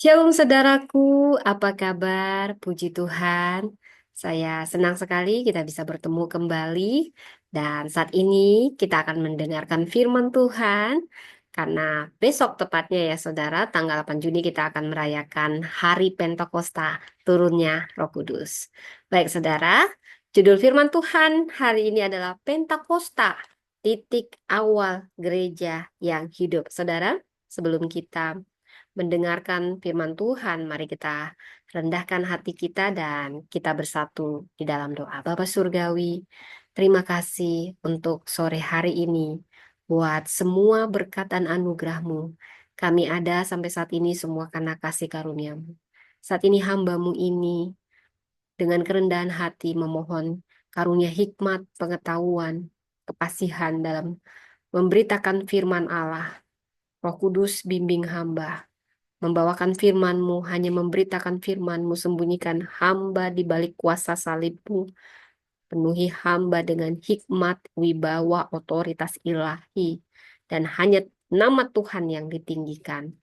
Shalom saudaraku, apa kabar? Puji Tuhan, saya senang sekali kita bisa bertemu kembali. Dan saat ini kita akan mendengarkan firman Tuhan. Karena besok tepatnya ya saudara, tanggal 8 Juni kita akan merayakan Hari Pentakosta, turunnya Roh Kudus. Baik saudara, judul firman Tuhan hari ini adalah Pentakosta, titik awal gereja yang hidup. Saudara, sebelum kita mendengarkan firman Tuhan, mari kita rendahkan hati kita dan kita bersatu di dalam doa. Bapa Surgawi, terima kasih untuk sore hari ini buat semua berkat dan anugerah-Mu. Kami ada sampai saat ini semua karena kasih karunia-Mu. Saat ini hamba-Mu ini dengan kerendahan hati memohon karunia hikmat, pengetahuan, kepasihan dalam memberitakan firman Allah. Roh Kudus bimbing hamba membawakan firman-Mu, hanya memberitakan firman-Mu, sembunyikan hamba di balik kuasa salib-Mu, penuhi hamba dengan hikmat, wibawa, otoritas ilahi, dan hanya nama Tuhan yang ditinggikan.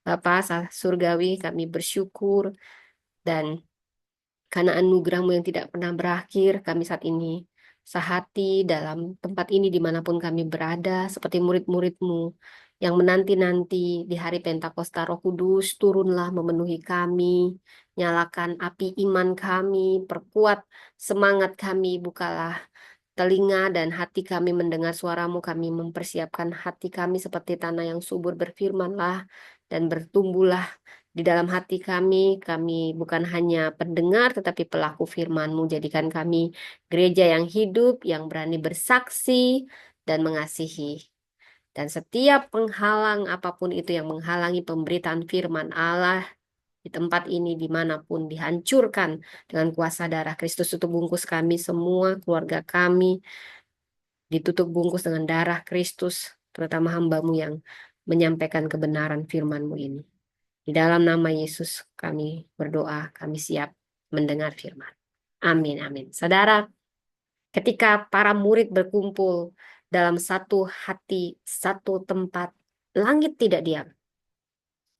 Bapa Surgawi, kami bersyukur dan karena anugerah-Mu yang tidak pernah berakhir, kami saat ini sehati dalam tempat ini dimanapun kami berada, seperti murid-murid-Mu yang menanti-nanti di hari Pentakosta. Roh Kudus, turunlah memenuhi kami, nyalakan api iman kami, perkuat semangat kami, bukalah telinga dan hati kami mendengar suara-Mu, kami mempersiapkan hati kami seperti tanah yang subur, berfirmanlah dan bertumbuhlah di dalam hati kami bukan hanya pendengar tetapi pelaku firman-Mu. Jadikan kami gereja yang hidup, yang berani bersaksi dan mengasihi. Dan setiap penghalang apapun itu yang menghalangi pemberitaan firman Allah di tempat ini dimanapun dihancurkan dengan kuasa darah Kristus. Tutup bungkus kami semua, keluarga kami ditutup bungkus dengan darah Kristus, terutama hamba-Mu yang menyampaikan kebenaran firman-Mu ini. Di dalam nama Yesus kami berdoa, kami siap mendengar firman. Amin, amin. Saudara, ketika para murid berkumpul dalam satu hati, satu tempat, langit tidak diam.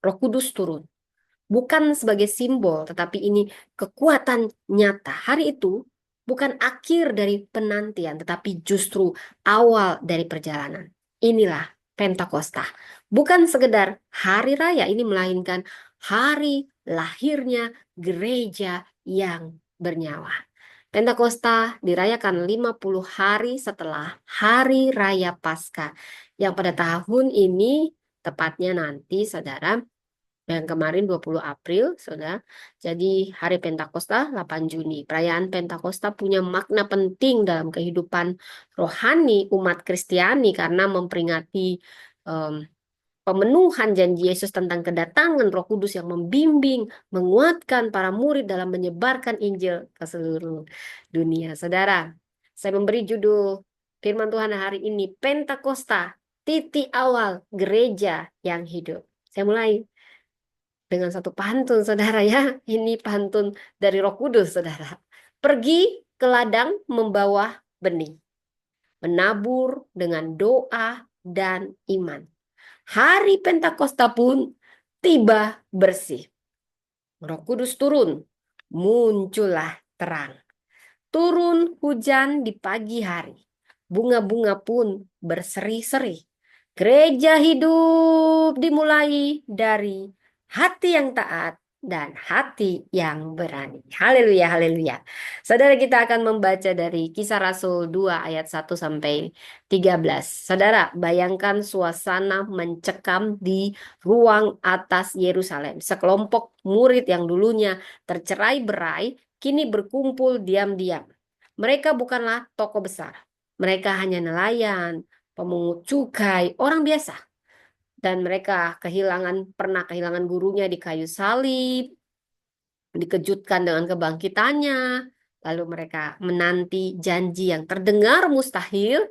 Roh Kudus turun. Bukan sebagai simbol, tetapi ini kekuatan nyata. Hari itu bukan akhir dari penantian, tetapi justru awal dari perjalanan. Inilah Pentakosta. Bukan sekedar hari raya ini, melainkan hari lahirnya gereja yang bernyawa. Pentakosta dirayakan 50 hari setelah hari raya Paskah, yang pada tahun ini, tepatnya nanti, saudara, yang kemarin 20 April, saudara. Jadi hari Pentakosta 8 Juni. Perayaan Pentakosta punya makna penting dalam kehidupan rohani umat Kristiani karena memperingati em, pemenuhan janji Yesus tentang kedatangan Roh Kudus yang membimbing, menguatkan para murid dalam menyebarkan Injil ke seluruh dunia. Saudara, saya memberi judul firman Tuhan hari ini, Pentakosta, titik awal gereja yang hidup. Saya mulai dengan satu pantun, saudara ya. Ini pantun dari Roh Kudus, saudara. Pergi ke ladang membawa benih, menabur dengan doa dan iman. Hari Pentakosta pun tiba bersih. Roh Kudus turun, muncullah terang. Turun hujan di pagi hari. Bunga-bunga pun berseri-seri. Gereja hidup dimulai dari hati yang taat dan hati yang berani. Haleluya, haleluya. Saudara, kita akan membaca dari Kisah Rasul 2 ayat 1 sampai 13. Saudara, bayangkan suasana mencekam di ruang atas Yerusalem. Sekelompok murid yang dulunya tercerai-berai kini berkumpul diam-diam. Mereka bukanlah tokoh besar. Mereka hanya nelayan, pemungut cukai, orang biasa. Dan mereka pernah kehilangan gurunya di kayu salib, dikejutkan dengan kebangkitannya. Lalu mereka menanti janji yang terdengar mustahil,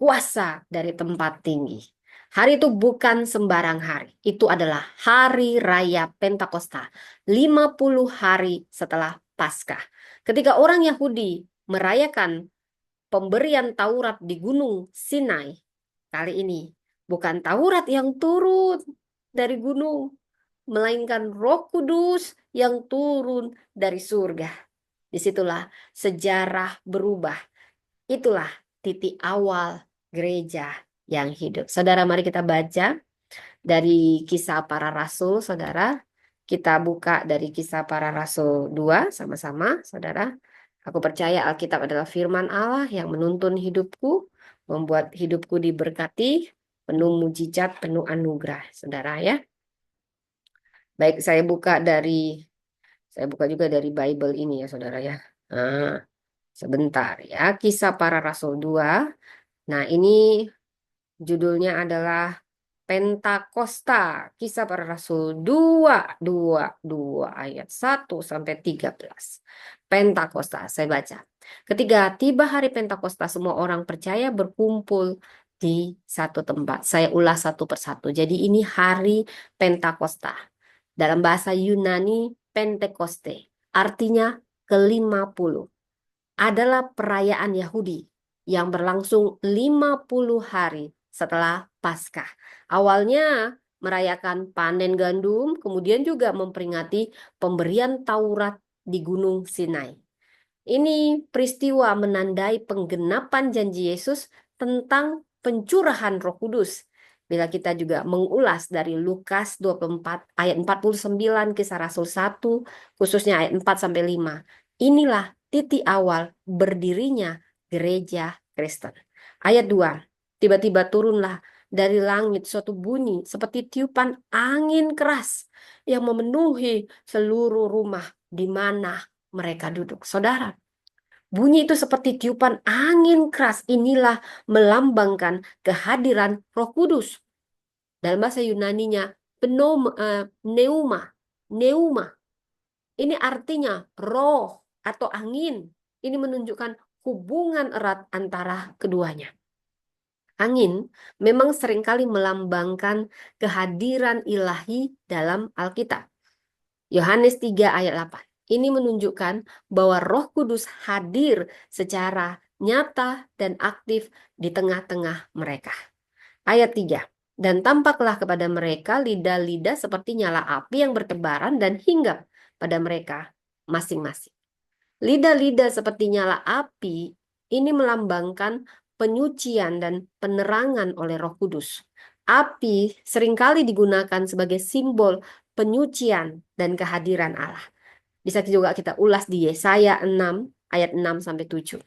kuasa dari tempat tinggi. Hari itu bukan sembarang hari. Itu adalah hari raya Pentakosta. 50 hari setelah Paskah. Ketika orang Yahudi merayakan pemberian Taurat di Gunung Sinai, kali ini bukan Taurat yang turun dari gunung, melainkan Roh Kudus yang turun dari surga. Disitulah sejarah berubah. Itulah titik awal gereja yang hidup. Saudara, mari kita baca dari Kisah Para Rasul, saudara. Kita buka dari Kisah Para Rasul 2 sama-sama, saudara. Aku percaya Alkitab adalah firman Allah yang menuntun hidupku, membuat hidupku diberkati, penuh mujizat, penuh anugerah, saudara ya. Baik, saya buka juga dari Bible ini ya, saudara ya. Nah, sebentar ya, Kisah Para Rasul 2. Nah, ini judulnya adalah Pentakosta, Kisah Para Rasul 2 ayat 1 sampai 13. Pentakosta, saya baca. Ketika tiba hari Pentakosta, semua orang percaya berkumpul di satu tempat. Saya ulas satu persatu. Jadi ini hari Pentakosta. Dalam bahasa Yunani, Pentekoste, artinya ke-50, adalah perayaan Yahudi yang berlangsung 50 hari setelah Paskah. Awalnya merayakan panen gandum, kemudian juga memperingati pemberian Taurat di Gunung Sinai. Ini peristiwa menandai penggenapan janji Yesus tentang pencurahan Roh Kudus. Bila kita juga mengulas dari Lukas 24 ayat 49, Kisah Rasul 1, khususnya ayat 4 sampai 5. Inilah titik awal berdirinya gereja Kristen. Ayat 2. Tiba-tiba turunlah dari langit suatu bunyi seperti tiupan angin keras yang memenuhi seluruh rumah di mana mereka duduk. Saudara, bunyi itu seperti tiupan angin keras. Inilah melambangkan kehadiran Roh Kudus. Dalam bahasa Yunaninya, pneuma. Neuma. Ini artinya roh atau angin. Ini menunjukkan hubungan erat antara keduanya. Angin memang seringkali melambangkan kehadiran ilahi dalam Alkitab. Yohanes 3 ayat 8. Ini menunjukkan bahwa Roh Kudus hadir secara nyata dan aktif di tengah-tengah mereka. Ayat 3. Dan tampaklah kepada mereka lidah-lidah seperti nyala api yang bertebaran dan hinggap pada mereka masing-masing. Lidah-lidah seperti nyala api ini melambangkan penyucian dan penerangan oleh Roh Kudus. Api seringkali digunakan sebagai simbol penyucian dan kehadiran Allah. Bisa juga kita ulas di Yesaya 6 ayat 6 sampai 7.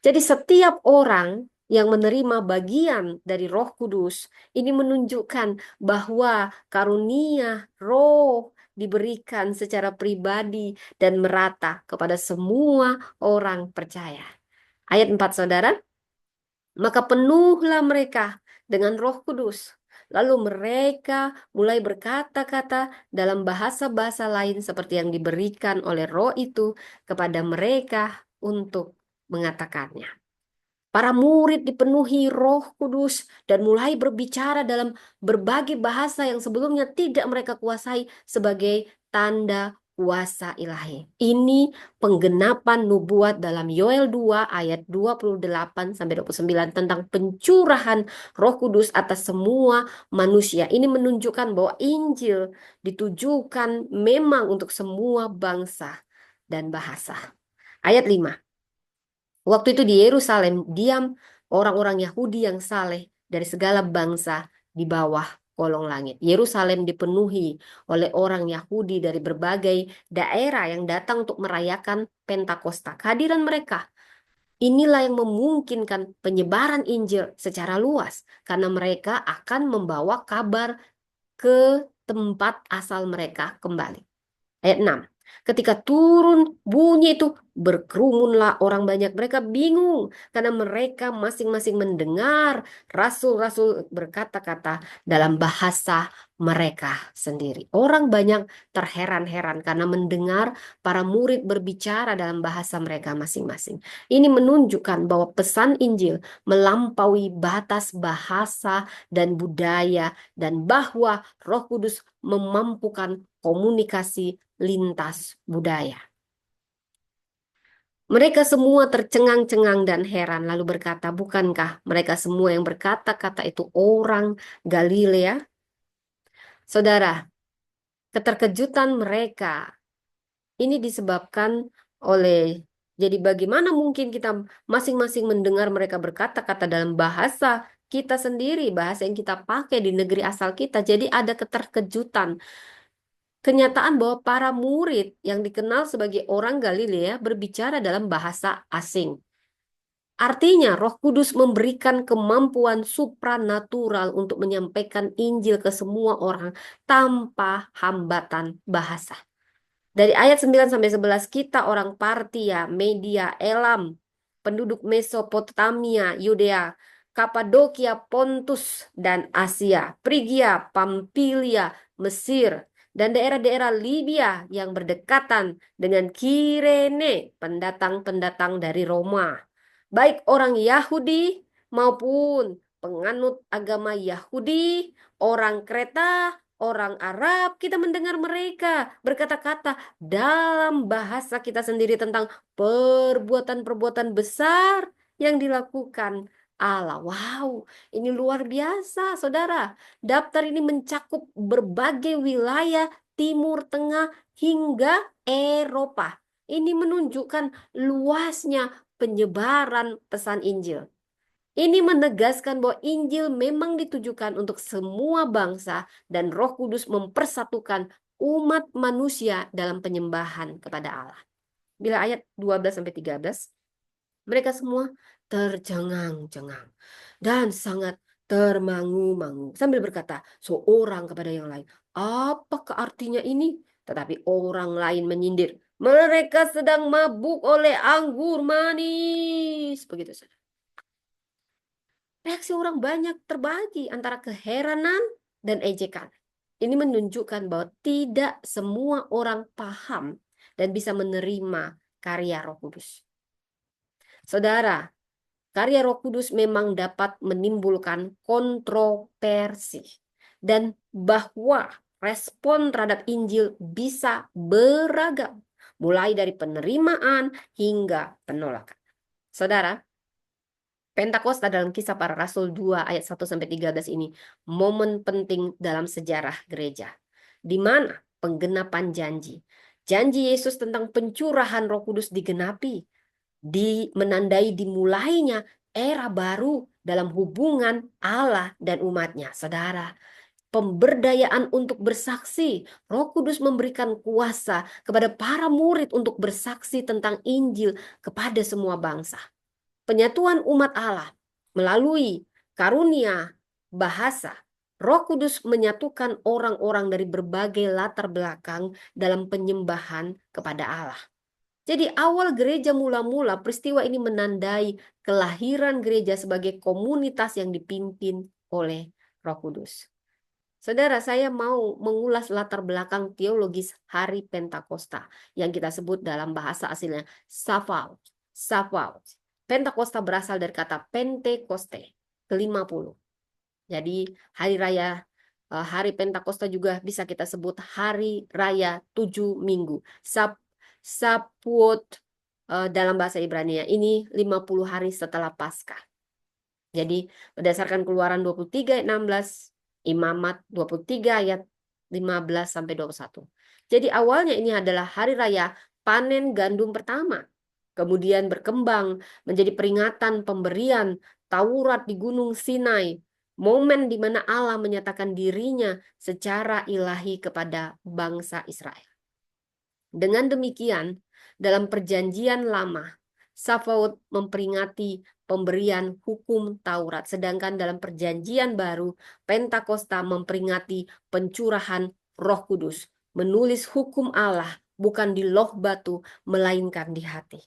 Jadi setiap orang yang menerima bagian dari Roh Kudus ini menunjukkan bahwa karunia Roh diberikan secara pribadi dan merata kepada semua orang percaya. Ayat 4, saudara. Maka penuhlah mereka dengan Roh Kudus. Lalu mereka mulai berkata-kata dalam bahasa-bahasa lain seperti yang diberikan oleh Roh itu kepada mereka untuk mengatakannya. Para murid dipenuhi Roh Kudus dan mulai berbicara dalam berbagai bahasa yang sebelumnya tidak mereka kuasai sebagai tanda kuasa ilahi. Ini penggenapan nubuat dalam Yoel 2 ayat 28 sampai 29 tentang pencurahan Roh Kudus atas semua manusia. Ini menunjukkan bahwa Injil ditujukan memang untuk semua bangsa dan bahasa. Ayat 5. Waktu itu di Yerusalem diam orang-orang Yahudi yang saleh dari segala bangsa di bawah kolong langit. Yerusalem dipenuhi oleh orang Yahudi dari berbagai daerah yang datang untuk merayakan Pentakosta. Kehadiran mereka inilah yang memungkinkan penyebaran Injil secara luas karena mereka akan membawa kabar ke tempat asal mereka kembali. Ayat 6. Ketika turun bunyi itu, berkerumunlah orang banyak. Mereka bingung karena mereka masing-masing mendengar rasul-rasul berkata-kata dalam bahasa mereka sendiri. Orang banyak terheran-heran karena mendengar para murid berbicara dalam bahasa mereka masing-masing. Ini menunjukkan bahwa pesan Injil melampaui batas bahasa dan budaya dan bahwa Roh Kudus memampukan komunikasi lintas budaya. Mereka semua tercengang-cengang dan heran lalu berkata, bukankah mereka semua yang berkata-kata itu orang Galilea? Saudara, Keterkejutan mereka ini disebabkan oleh, jadi bagaimana mungkin kita masing-masing mendengar mereka berkata-kata dalam bahasa kita sendiri, bahasa yang kita pakai di negeri asal kita. Jadi ada keterkejutan. Kenyataan bahwa para murid yang dikenal sebagai orang Galilea berbicara dalam bahasa asing. Artinya, Roh Kudus memberikan kemampuan supranatural untuk menyampaikan Injil ke semua orang tanpa hambatan bahasa. Dari ayat 9 sampai 11, kita orang Partia, Media, Elam, penduduk Mesopotamia, Yudea, Kapadokia, Pontus, dan Asia, Frigia, Pamfilia, Mesir, dan daerah-daerah Libya yang berdekatan dengan Kirene, pendatang-pendatang dari Roma, baik orang Yahudi maupun penganut agama Yahudi, orang Kreta, orang Arab, kita mendengar mereka berkata-kata dalam bahasa kita sendiri tentang perbuatan-perbuatan besar yang dilakukan Allah. Wow, ini luar biasa, saudara. Daftar ini mencakup berbagai wilayah Timur Tengah hingga Eropa. Ini menunjukkan luasnya penyebaran pesan Injil. Ini menegaskan bahwa Injil memang ditujukan untuk semua bangsa dan Roh Kudus mempersatukan umat manusia dalam penyembahan kepada Allah. Bila ayat 12 sampai 13, mereka semua tercengang-cengang dan sangat termangu-mangu sambil berkata seorang kepada yang lain, "Apakah artinya ini?" Tetapi orang lain menyindir, "Mereka sedang mabuk oleh anggur manis." Begitu saja. Reaksi orang banyak terbagi antara keheranan dan ejekan. Ini menunjukkan bahwa tidak semua orang paham dan bisa menerima karya Roh Kudus. Saudara, karya Roh Kudus memang dapat menimbulkan kontroversi dan bahwa respon terhadap Injil bisa beragam, mulai dari penerimaan hingga penolakan. Saudara, Pentakosta dalam Kisah Para Rasul 2 ayat 1 sampai 13 ini momen penting dalam sejarah gereja, di mana penggenapan janji Yesus tentang pencurahan Roh Kudus digenapi, menandai dimulainya era baru dalam hubungan Allah dan umatnya. Saudara, pemberdayaan untuk bersaksi, Roh Kudus memberikan kuasa kepada para murid untuk bersaksi tentang Injil kepada semua bangsa. Penyatuan umat Allah melalui karunia bahasa. Roh Kudus menyatukan orang-orang dari berbagai latar belakang dalam penyembahan kepada Allah. Jadi awal gereja mula-mula, peristiwa ini menandai kelahiran gereja sebagai komunitas yang dipimpin oleh Roh Kudus. Saudara, saya mau mengulas latar belakang teologis hari Pentakosta yang kita sebut dalam bahasa aslinya Shavuot. Shavuot. Pentakosta berasal dari kata Pentekoste, ke-50. Jadi hari Pentakosta juga bisa kita sebut hari raya 7 minggu. Shavuot dalam bahasa Ibrani ini 50 hari setelah Paskah. Jadi berdasarkan Keluaran 23 ayat 16, Imamat 23 ayat 15 sampai 21. Jadi awalnya ini adalah hari raya panen gandum pertama. Kemudian berkembang menjadi peringatan pemberian Taurat di Gunung Sinai. Momen di mana Allah menyatakan dirinya secara ilahi kepada bangsa Israel. Dengan demikian, dalam perjanjian lama, Shavuot memperingati pemberian hukum Taurat. Sedangkan dalam perjanjian baru, Pentakosta memperingati pencurahan Roh Kudus. Menulis hukum Allah bukan di loh batu, melainkan di hati.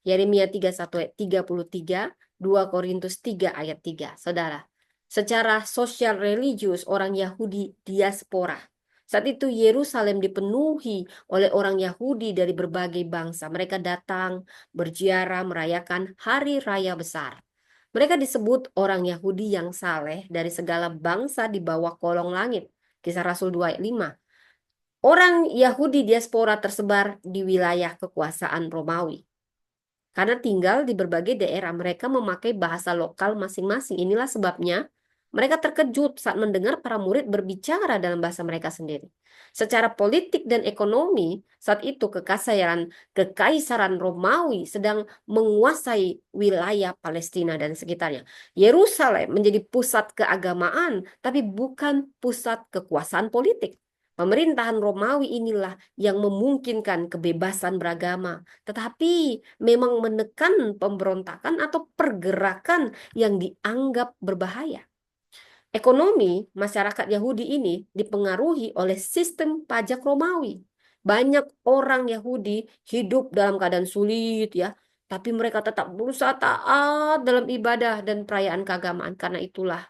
Yeremia 31 ayat 33, 2 Korintus 3 ayat 3. Saudara, secara sosial religius orang Yahudi diaspora. Saat itu Yerusalem dipenuhi oleh orang Yahudi dari berbagai bangsa. Mereka datang berziarah merayakan hari raya besar. Mereka disebut orang Yahudi yang saleh dari segala bangsa di bawah kolong langit. Kisah Rasul 2 ayat 5. Orang Yahudi diaspora tersebar di wilayah kekuasaan Romawi. Karena tinggal di berbagai daerah, mereka memakai bahasa lokal masing-masing. Inilah sebabnya Mereka terkejut saat mendengar para murid berbicara dalam bahasa mereka sendiri. Secara politik dan ekonomi, saat itu Kekaisaran Romawi sedang menguasai wilayah Palestina dan sekitarnya. Yerusalem menjadi pusat keagamaan, tapi bukan pusat kekuasaan politik. Pemerintahan Romawi inilah yang memungkinkan kebebasan beragama, tetapi memang menekan pemberontakan atau pergerakan yang dianggap berbahaya. Ekonomi masyarakat Yahudi ini dipengaruhi oleh sistem pajak Romawi. Banyak orang Yahudi hidup dalam keadaan sulit ya, tapi mereka tetap berusaha taat dalam ibadah dan perayaan keagamaan. Karena itulah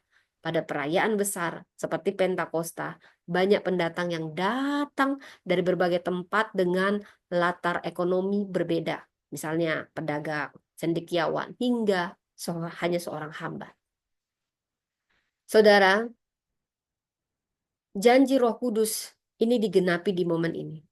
pada perayaan besar seperti Pentakosta, banyak pendatang yang datang dari berbagai tempat dengan latar ekonomi berbeda. Misalnya pedagang, cendekiawan, hingga hanya seorang hamba. Saudara, janji Roh Kudus ini digenapi di momen ini.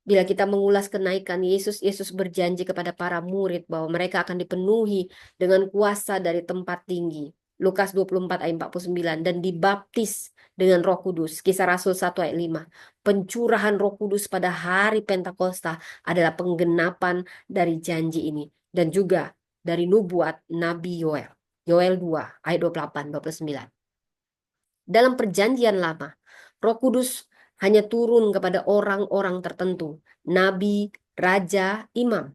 Bila kita mengulas kenaikan Yesus, Yesus berjanji kepada para murid bahwa mereka akan dipenuhi dengan kuasa dari tempat tinggi. Lukas 24 ayat 49 dan dibaptis dengan Roh Kudus. Kisah Rasul 1 ayat 5. Pencurahan Roh Kudus pada hari Pentakosta adalah penggenapan dari janji ini dan juga dari nubuat Nabi Yoel. Yoel 2 ayat 28 29. Dalam perjanjian lama, Roh Kudus hanya turun kepada orang-orang tertentu, nabi, raja, imam.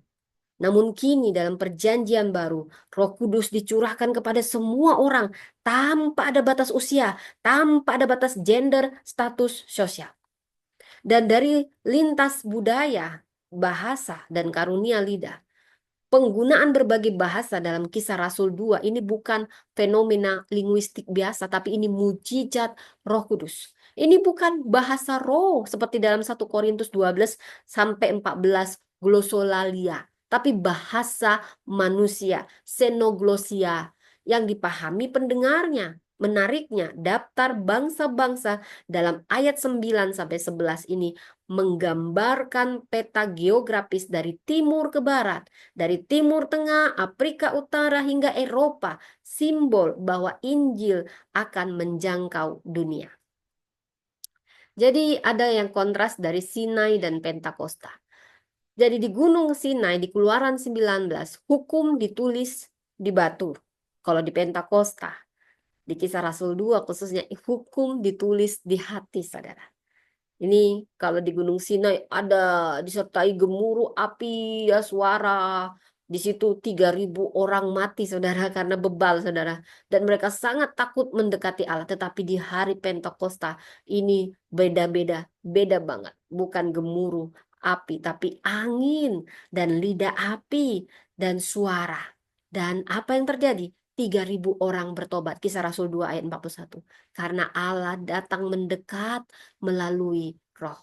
Namun kini dalam perjanjian baru, Roh Kudus dicurahkan kepada semua orang tanpa ada batas usia, tanpa ada batas gender, status sosial. Dan dari lintas budaya, bahasa, dan karunia lidah, penggunaan berbagai bahasa dalam Kisah Rasul 2 ini bukan fenomena linguistik biasa, tapi ini mujizat Roh Kudus. Ini bukan bahasa roh seperti dalam 1 Korintus 12 sampai 14 glosolalia, tapi bahasa manusia, xenoglosia yang dipahami pendengarnya. Menariknya, daftar bangsa-bangsa dalam ayat 9 sampai 11 ini menggambarkan peta geografis dari timur ke barat, dari Timur Tengah, Afrika Utara hingga Eropa, simbol bahwa Injil akan menjangkau dunia. Jadi ada yang kontras dari Sinai dan Pentakosta. Jadi di Gunung Sinai di Keluaran 19, hukum ditulis di batu. Kalau di Pentakosta, di Kisah Rasul 2 khususnya hukum ditulis di hati saudara. Ini kalau di Gunung Sinai ada disertai gemuruh api ya suara. Di situ 3.000 orang mati saudara karena bebal saudara. Dan mereka sangat takut mendekati Allah. Tetapi di hari Pentakosta ini beda-beda. Beda banget. Bukan gemuruh api tapi angin dan lidah api dan suara. Dan apa yang terjadi? 3.000 orang bertobat. Kisah Rasul 2 ayat 41. Karena Allah datang mendekat melalui roh.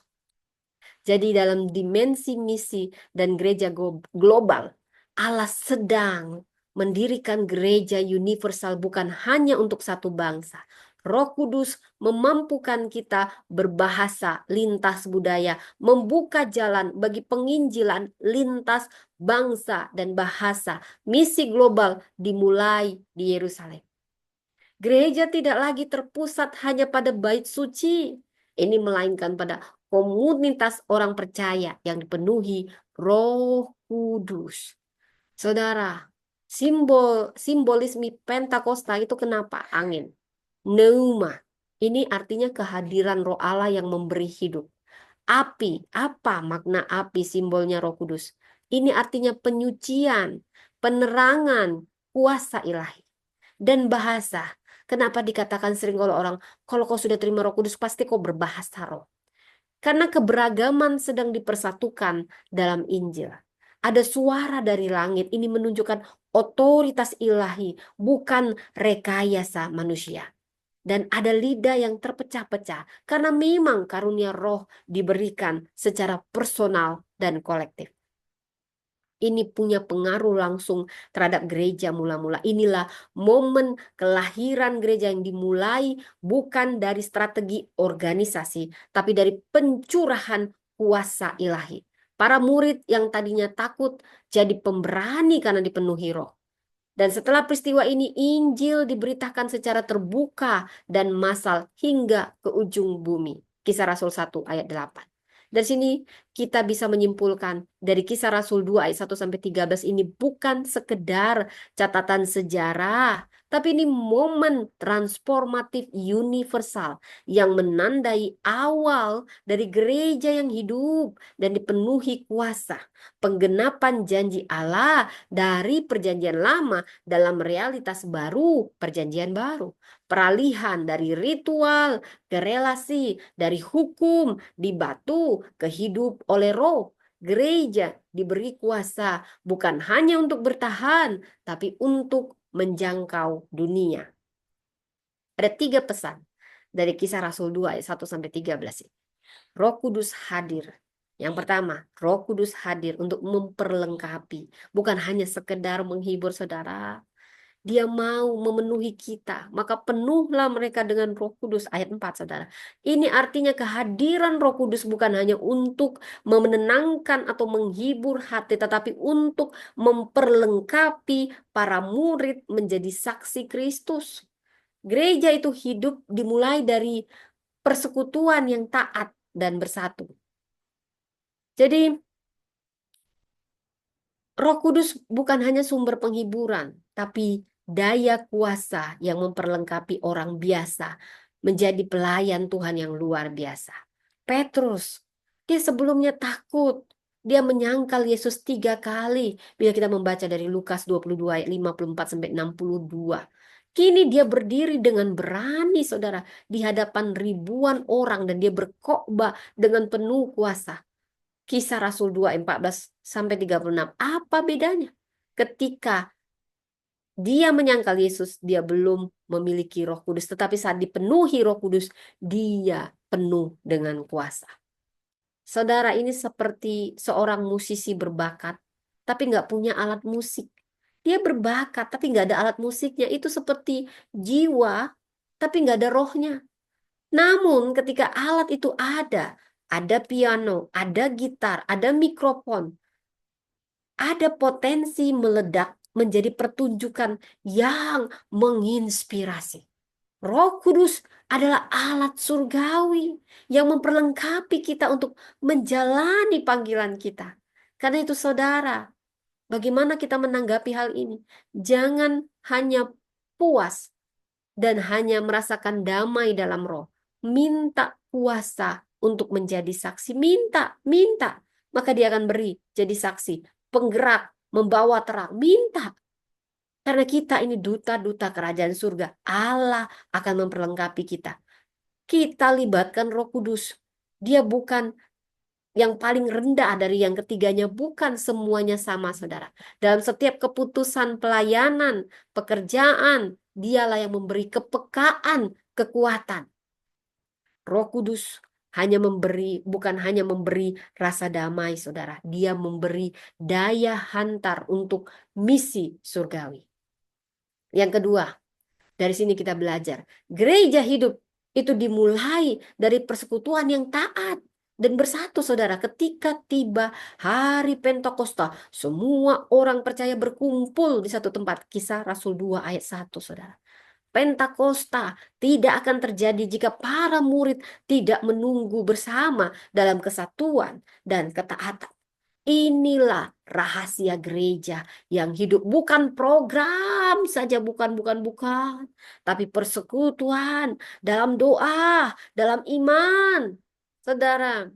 Jadi dalam dimensi misi dan gereja global, Allah sedang mendirikan gereja universal bukan hanya untuk satu bangsa. Roh Kudus memampukan kita berbahasa lintas budaya, membuka jalan bagi penginjilan lintas bangsa dan bahasa. Misi global dimulai di Yerusalem. Gereja tidak lagi terpusat hanya pada bait suci. Ini melainkan pada komunitas orang percaya yang dipenuhi Roh Kudus. Saudara, simbolisme Pentakosta itu kenapa? Angin. Pneuma. Ini artinya kehadiran Roh Allah yang memberi hidup. Api, apa makna api simbolnya Roh Kudus? Ini artinya penyucian, penerangan, kuasa ilahi. Dan bahasa. Kenapa dikatakan sering oleh orang, kalau kau sudah terima Roh Kudus pasti kau berbahasa roh. Karena keberagaman sedang dipersatukan dalam Injil. Ada suara dari langit, ini menunjukkan otoritas ilahi, bukan rekayasa manusia. Dan ada lidah yang terpecah-pecah, karena memang karunia roh diberikan secara personal dan kolektif. Ini punya pengaruh langsung terhadap gereja mula-mula. Inilah momen kelahiran gereja yang dimulai bukan dari strategi organisasi, tapi dari pencurahan kuasa ilahi. Para murid yang tadinya takut jadi pemberani karena dipenuhi roh. Dan setelah peristiwa ini, Injil diberitakan secara terbuka dan massal hingga ke ujung bumi. Kisah Rasul 1 ayat 8. Dari sini kita bisa menyimpulkan dari Kisah Rasul 2 ayat 1 sampai 13 ini bukan sekedar catatan sejarah, tapi ini momen transformatif universal yang menandai awal dari gereja yang hidup dan dipenuhi kuasa, penggenapan janji Allah dari perjanjian lama dalam realitas baru perjanjian baru. Peralihan dari ritual ke relasi, dari hukum di batu ke hidup oleh roh. Gereja diberi kuasa bukan hanya untuk bertahan, tapi untuk menjangkau dunia. Ada 3 pesan dari Kisah Rasul 2 ayat 1 sampai 13 ini. Roh Kudus hadir. Yang pertama, Roh Kudus hadir untuk memperlengkapi, bukan hanya sekedar menghibur saudara. Dia mau memenuhi kita, maka penuhlah mereka dengan Roh Kudus. Ayat 4, saudara. Ini artinya kehadiran Roh Kudus bukan hanya untuk menenangkan atau menghibur hati, tetapi untuk memperlengkapi para murid menjadi saksi Kristus. Gereja itu hidup dimulai dari persekutuan yang taat dan bersatu. Jadi, Roh Kudus bukan hanya sumber penghiburan, tapi daya kuasa yang memperlengkapi orang biasa menjadi pelayan Tuhan yang luar biasa. Petrus, dia sebelumnya takut. Dia menyangkal Yesus 3 kali. Bila kita membaca dari Lukas 22 ayat 54 sampai 62. Kini dia berdiri dengan berani, saudara, di hadapan ribuan orang dan dia berkhotbah dengan penuh kuasa. Kisah Rasul 2 ayat 14 sampai 36. Apa bedanya? Ketika dia menyangkal Yesus, dia belum memiliki Roh Kudus, tetapi saat dipenuhi Roh Kudus, dia penuh dengan kuasa. Saudara, ini seperti seorang musisi berbakat, tapi nggak punya alat musik. Dia berbakat, tapi nggak ada alat musiknya. Itu seperti jiwa, tapi nggak ada rohnya. Namun ketika alat itu ada piano, ada gitar, ada mikrofon, ada potensi meledak menjadi pertunjukan yang menginspirasi. Roh Kudus adalah alat surgawi yang memperlengkapi kita untuk menjalani panggilan kita. Karena itu saudara, bagaimana kita menanggapi hal ini? Jangan hanya puas dan hanya merasakan damai dalam roh. Minta kuasa untuk menjadi saksi. Minta, minta. Maka dia akan beri jadi saksi. Penggerak, membawa terang. Minta. Karena kita ini duta-duta kerajaan surga. Allah akan memperlengkapi kita. Kita libatkan Roh Kudus. Dia bukan yang paling rendah dari yang ketiganya, bukan semuanya sama, saudara. Dalam setiap keputusan pelayanan, pekerjaan, dialah yang memberi kepekaan, kekuatan. Roh Kudus bukan hanya memberi rasa damai, saudara. Dia memberi daya hantar untuk misi surgawi. Yang kedua, dari sini kita belajar, gereja hidup itu dimulai dari persekutuan yang taat dan bersatu, saudara. Ketika tiba hari Pentakosta, semua orang percaya berkumpul di satu tempat. Kisah Rasul 2 ayat 1, saudara. Pentakosta tidak akan terjadi jika para murid tidak menunggu bersama dalam kesatuan dan ketaatan. Inilah rahasia gereja yang hidup, bukan program saja, bukan, tapi persekutuan dalam doa, dalam iman. Saudara,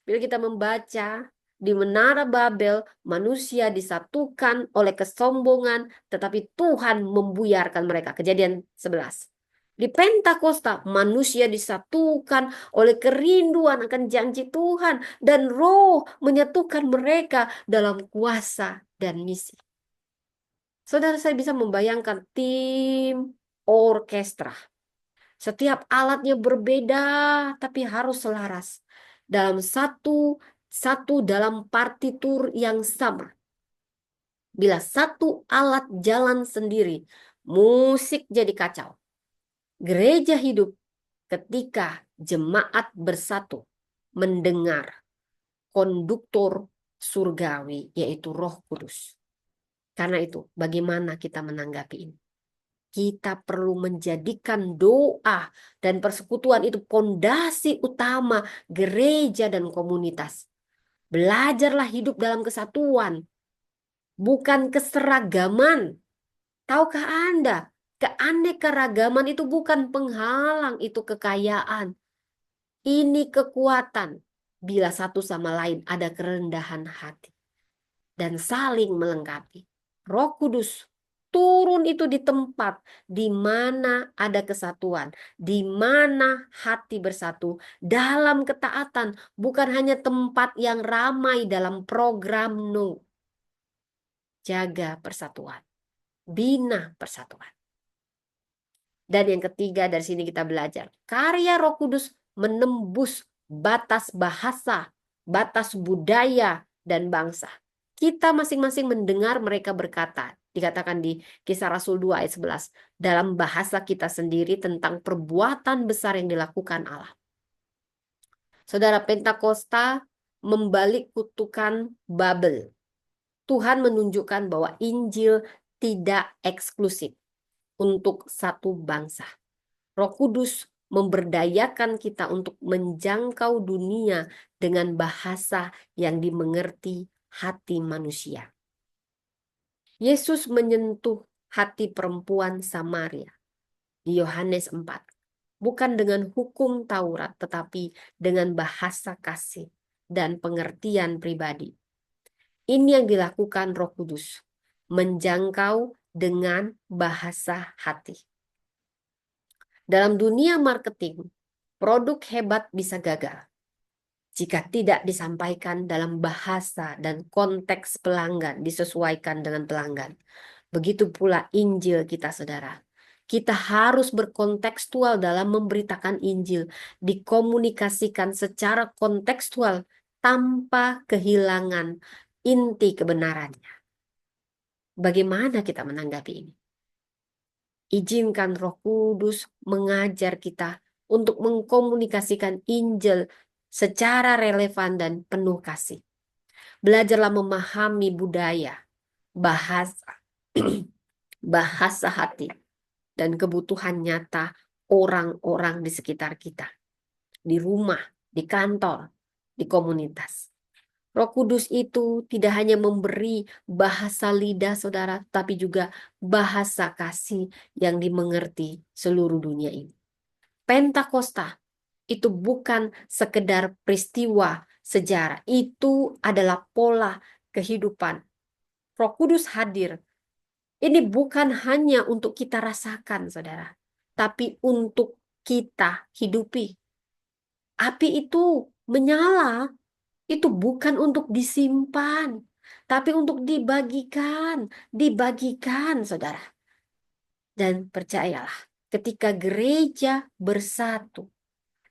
bila kita membaca di Menara Babel, manusia disatukan oleh kesombongan, tetapi Tuhan membuyarkan mereka. Kejadian 11. Di Pentakosta, manusia disatukan oleh kerinduan akan janji Tuhan, dan Roh menyatukan mereka dalam kuasa dan misi. Saudara, saya bisa membayangkan tim orkestra. Setiap alatnya berbeda, tapi harus selaras dalam satu dalam partitur yang sama. Bila satu alat jalan sendiri, musik jadi kacau. Gereja hidup ketika jemaat bersatu mendengar konduktor surgawi, yaitu Roh Kudus. Karena itu, bagaimana kita menanggapi ini? Kita perlu menjadikan doa dan persekutuan itu pondasi utama gereja dan komunitas. Belajarlah hidup dalam kesatuan, bukan keseragaman. Tahukah Anda, keanekaragaman itu bukan penghalang, itu kekayaan. Ini kekuatan bila satu sama lain ada kerendahan hati dan saling melengkapi. Roh Kudus turun itu di tempat di mana ada kesatuan, di mana hati bersatu dalam ketaatan, bukan hanya tempat yang ramai dalam program, no. Jaga persatuan, bina persatuan. Dan yang ketiga, dari sini kita belajar karya Roh Kudus menembus batas bahasa, batas budaya dan bangsa. Kita masing-masing mendengar mereka berkata, dikatakan di Kisah Rasul 2 ayat 11, dalam bahasa kita sendiri tentang perbuatan besar yang dilakukan Allah. Saudara, Pentakosta membalik kutukan Babel. Tuhan menunjukkan bahwa Injil tidak eksklusif untuk satu bangsa. Roh Kudus memberdayakan kita untuk menjangkau dunia dengan bahasa yang dimengerti hati manusia. Yesus menyentuh hati perempuan Samaria di Yohanes 4. Bukan dengan hukum Taurat, tetapi dengan bahasa kasih dan pengertian pribadi. Ini yang dilakukan Roh Kudus, menjangkau dengan bahasa hati. Dalam dunia marketing, produk hebat bisa gagal jika tidak disampaikan dalam bahasa dan konteks pelanggan, disesuaikan dengan pelanggan. Begitu pula Injil kita, saudara. Kita harus berkontekstual dalam memberitakan Injil, dikomunikasikan secara kontekstual tanpa kehilangan inti kebenarannya. Bagaimana kita menanggapi ini? Izinkan Roh Kudus mengajar kita untuk mengkomunikasikan Injil secara relevan dan penuh kasih. Belajarlah memahami budaya, bahasa, bahasa hati, dan kebutuhan nyata orang-orang di sekitar kita, di rumah, di kantor, di komunitas. Roh Kudus itu tidak hanya memberi bahasa lidah, saudara, tapi juga bahasa kasih yang dimengerti seluruh dunia ini. Pentakosta itu bukan sekedar peristiwa sejarah, itu adalah pola kehidupan. Roh Kudus hadir. Ini bukan hanya untuk kita rasakan, saudara, tapi untuk kita hidupi. Api itu menyala. Itu bukan untuk disimpan, tapi untuk dibagikan, saudara. Dan percayalah, ketika gereja bersatu,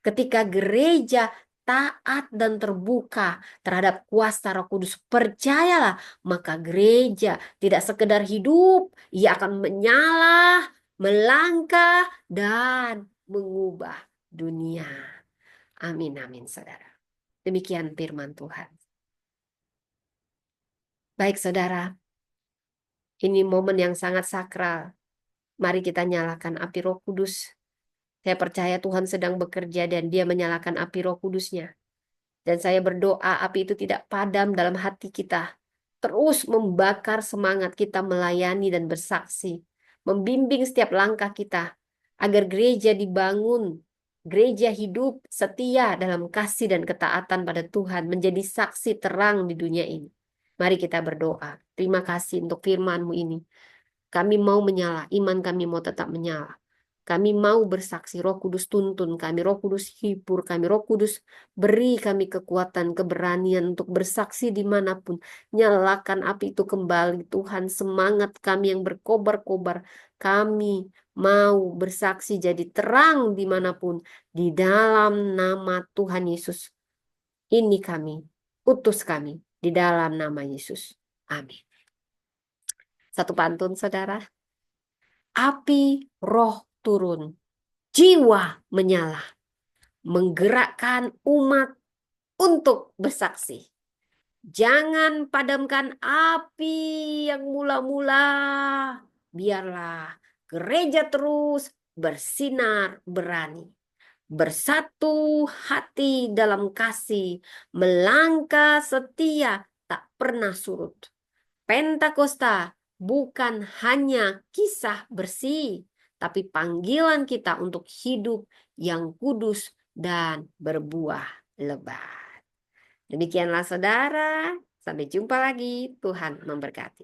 ketika gereja taat dan terbuka terhadap kuasa Roh Kudus, percayalah, maka gereja tidak sekedar hidup, ia akan menyala, melangkah, dan mengubah dunia. Amin, amin, saudara. Demikian firman Tuhan. Baik, saudara, ini momen yang sangat sakral. Mari kita nyalakan api Roh Kudus. Saya percaya Tuhan sedang bekerja dan Dia menyalakan api Roh Kudusnya. Dan saya berdoa api itu tidak padam dalam hati kita. Terus membakar semangat kita melayani dan bersaksi. Membimbing setiap langkah kita. Agar gereja dibangun. Gereja hidup setia dalam kasih dan ketaatan pada Tuhan. Menjadi saksi terang di dunia ini. Mari kita berdoa. Terima kasih untuk firman-Mu ini. Kami mau menyala, iman kami mau tetap menyala. Kami mau bersaksi, Roh Kudus tuntun kami, Roh Kudus hibur kami, Roh Kudus beri kami kekuatan, keberanian untuk bersaksi dimanapun. Nyalakan api itu kembali, Tuhan, semangat kami yang berkobar-kobar. Kami mau bersaksi jadi terang dimanapun, di dalam nama Tuhan Yesus. Ini kami, utus kami, di dalam nama Yesus. Amin. Satu pantun, saudara. Api roh turun, jiwa menyala, menggerakkan umat untuk bersaksi. Jangan padamkan api yang mula-mula. Biarlah gereja terus bersinar berani. Bersatu hati dalam kasih, melangkah setia tak pernah surut. Pentakosta bukan hanya kisah bersih, tapi panggilan kita untuk hidup yang kudus dan berbuah lebat. Demikianlah saudara, sampai jumpa lagi. Tuhan memberkati.